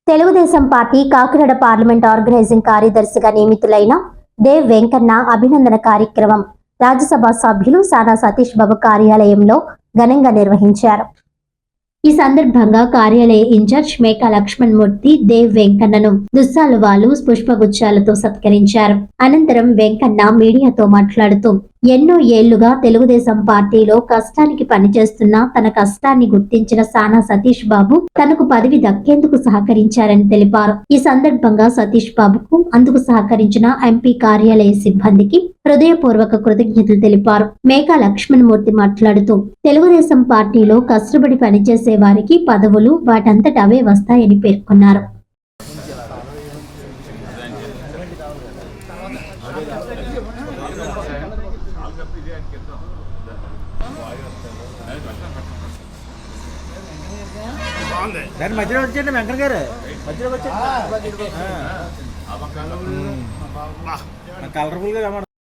Telugu Desam party Kakinada parliament organizing కార్యదర్శిగా నియమితులైన దేవ్ వెంకన్న అభినందన కార్యక్రమం రాజ్యసభ సభ్యులు సానా సతీష్ బాబు కార్యాలయంలో ఘనంగా నిర్వహించారు. ఈ సందర్భంగా కార్యాలయ ఇన్ఛార్జ్ మేకా లక్ష్మణ్ మూర్తి దేవ్ వెంకన్నను దుస్సాలువాలు పుష్పగుచ్చాలతో సత్కరించారు. అనంతరం వెంకన్న మీడియాతో మాట్లాడుతూ ఎన్నో ఏళ్లుగా తెలుగుదేశం పార్టీలో కష్టానికి పనిచేస్తున్న తన కష్టాన్ని గుర్తించిన సానా సతీష్ బాబు తనకు పదవి దక్కేందుకు సహకరించారని తెలిపారు. ఈ సందర్భంగా సతీష్ బాబుకు అందుకు సహకరించిన ఎంపీ కార్యాలయ సిబ్బందికి హృదయపూర్వక కృతజ్ఞతలు తెలిపారు. మేకా లక్ష్మణ్ మూర్తి మాట్లాడుతూ తెలుగుదేశం పార్టీలో కష్టపడి పనిచేసే వారికి పదవులు వాటంతట అవే వస్తాయని పేర్కొన్నారు. దాని మధ్యలో వచ్చేయండి వెంకట గారు, మధ్యలో వచ్చేయండి.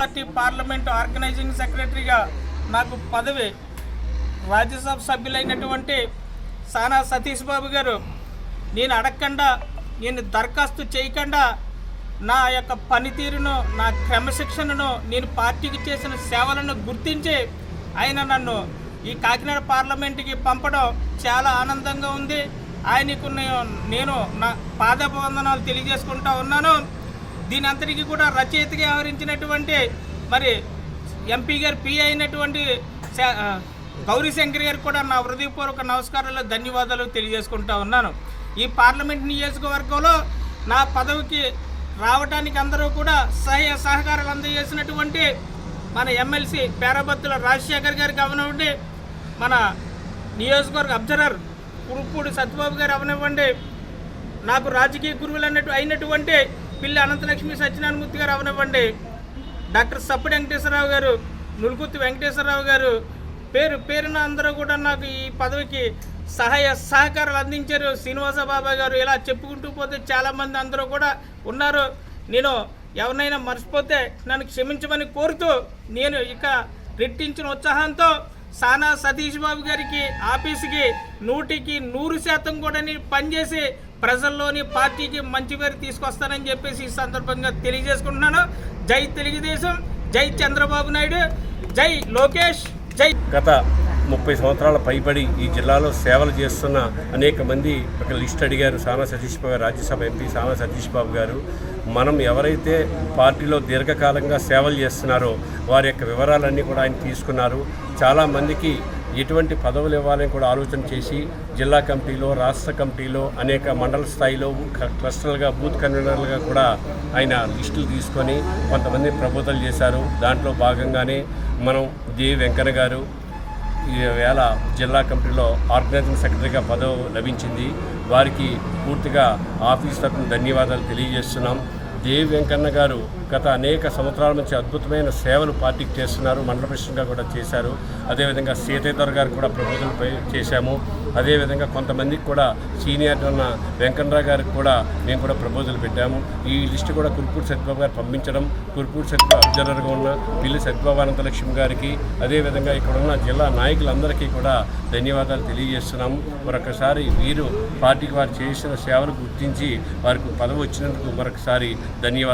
పార్టీ పార్లమెంట్ ఆర్గనైజింగ్ సెక్రటరీగా నాకు పదవి రాజ్యసభ సభ్యులైనటువంటి సానా సతీష్ బాబు గారు నేను అడగకుండా, నేను దరఖాస్తు చేయకుండా నా యొక్క పనితీరును, నా క్రమశిక్షణను, నేను పార్టీకి చేసిన సేవలను గుర్తించి ఆయన నన్ను ఈ కాకినాడ పార్లమెంటుకి పంపడం చాలా ఆనందంగా ఉంది. ఆయనకు నేను నా పాదాభివందనాలు తెలియజేసుకుంటా ఉన్నాను. దీని అంతటికీ కూడా రచయితగా వ్యవహరించినటువంటి మరి ఎంపీ గారు పి అయినటువంటి గౌరీశంకర్ గారికి కూడా నా హృదయపూర్వక నమస్కారాలు, ధన్యవాదాలు తెలియజేసుకుంటా ఉన్నాను. ఈ పార్లమెంట్ నియోజకవర్గంలో నా పదవికి రావడానికి అందరూ కూడా సహకారాలు అందజేసినటువంటి మన ఎమ్మెల్సీ పేరాబత్తుల రాజశేఖర్ గారికి అవనివ్వండి, మన నియోజకవర్గ అబ్జర్వర్ కురుపూడి సత్యబాబు గారు అవనివ్వండి, నాకు రాజకీయ గురువులు అయినటువంటి పిల్లి అనంతలక్ష్మి సత్యనారాయణమూర్తి గారు అవనివ్వండి, డాక్టర్ సప్పటి వెంకటేశ్వరరావు గారు, నులుకుత్తి వెంకటేశ్వరరావు గారు, పేరున అందరూ కూడా నాకు ఈ పదవికి సహకారాలు అందించారు. శ్రీనివాస బాబా గారు, ఇలా చెప్పుకుంటూ పోతే చాలామంది అందరూ కూడా ఉన్నారు. నేను ఎవరినైనా మర్చిపోతే నన్ను క్షమించమని కోరుతూ నేను ఇక రెట్టించిన ఉత్సాహంతో సానా సతీష్ బాబు గారికి ఆఫీసుకి 100% కూడా నేను పనిచేసి ప్రజల్లోని పార్టీకి మంచి పేరు తీసుకొస్తానని చెప్పేసి ఈ సందర్భంగా తెలియజేసుకుంటున్నాను. జై తెలుగుదేశం, జై చంద్రబాబు నాయుడు, జై లోకేష్, జై. గత 30 సంవత్సరాల పైబడి ఈ జిల్లాలో సేవలు చేస్తున్న అనేక మంది ఒక లిస్ట్ అడిగారు. సానా సతీష్ బాబు, రాజ్యసభ ఎంపీ సానా సతీష్ బాబు గారు, మనం ఎవరైతే పార్టీలో దీర్ఘకాలంగా సేవలు చేస్తున్నారో వారి యొక్క వివరాలన్నీ కూడా ఆయన తీసుకున్నారు. చాలామందికి ఎటువంటి పదవులు ఇవ్వాలని కూడా ఆలోచన చేసి జిల్లా కమిటీలో, రాష్ట్ర కమిటీలో, అనేక మండల స్థాయిలో క్లస్టర్లుగా, బూత్ కన్వీనర్లుగా కూడా ఆయన లిస్టులు తీసుకొని కొంతమంది ప్రపోజల్ చేశారు. దాంట్లో భాగంగానే మనం దేవ్ వెంకన్న గారు ఈ వేళ జిల్లా కమిటీలో ఆర్గనైజింగ్ సెక్రటరీగా పదవి లభించింది. వారికి పూర్తిగా ఆఫీస్ తరఫున ధన్యవాదాలు తెలియజేస్తున్నాం. దేవ్ వెంకన్న గారు గత అనేక సంవత్సరాల నుంచి అద్భుతమైన సేవలు పార్టీకి చేస్తున్నారు. మండల ప్రెసిడెంట్గా కూడా చేశారు. అదేవిధంగా సీతేశ్వర్ గారు కూడా ప్రపోజల్ చేశాము. అదేవిధంగా కొంతమందికి కూడా సీనియర్ ఉన్న వెంకన్నరావు గారికి కూడా మేము కూడా ప్రపోజల్ పెట్టాము. ఈ లిస్టు కూడా కురుపూడి సత్యబాబు గారు పంపించడం, కురుపూడి సత్యబాబు అబ్జర్వర్గా ఉన్న పిల్లి సత్యబాబు అనంతలక్ష్మి గారికి, అదేవిధంగా ఇక్కడ ఉన్న జిల్లా నాయకులందరికీ కూడా ధన్యవాదాలు తెలియజేస్తున్నాము. మరొకసారి వీరు పార్టీకి వారు చేసిన సేవలు గుర్తించి వారికి పదవి వచ్చినందుకు మరొకసారి ధన్యవాదాలు.